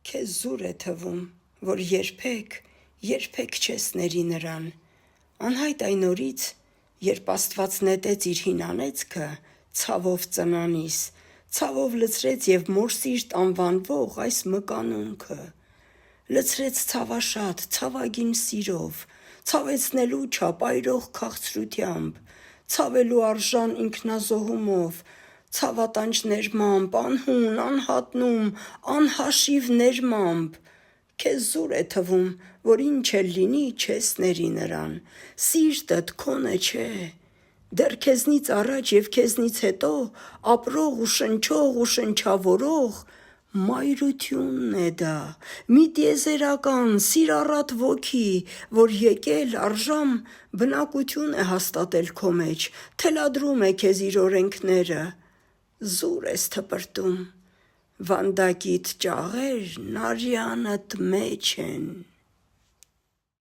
Քեզ զուր է թվում, որ երբեք չես ների նրան, անհայտ այն օրից, երբ Աստված նետեց իր հին անեծքը ցավով ծնանիս, ցավով լցրեց և Մորսիրտ անվանվող այս մկանունքը, լցրեց ցավաշատ, ցավագին սիրով, ցավեցնելու չապայրող քաղցրությամբ, ցավելու արժան ինքնազոհումով, ցավատանջ ներմամբ, անհուն, անհատնում, անհաշիվ ներմամբ, քեզ զուր է թվում, որ ինչ էլ լինի չես ների նրան, սիրտդ քոնը չէ, դեռ քեզնից առաջ և քեզնից հետո ապրող ու շնչող ու շնչավորող մայրությունն է դա, մի տիեզերական, սիրառատ ոգի, որ եկել առժամ բնակություն է հաստատել քո մեջ, թելադրում է քեզ իր օրենքները, զուր ես թպրտում, վանդակիդ ճաղերն արյանդ մեջ են: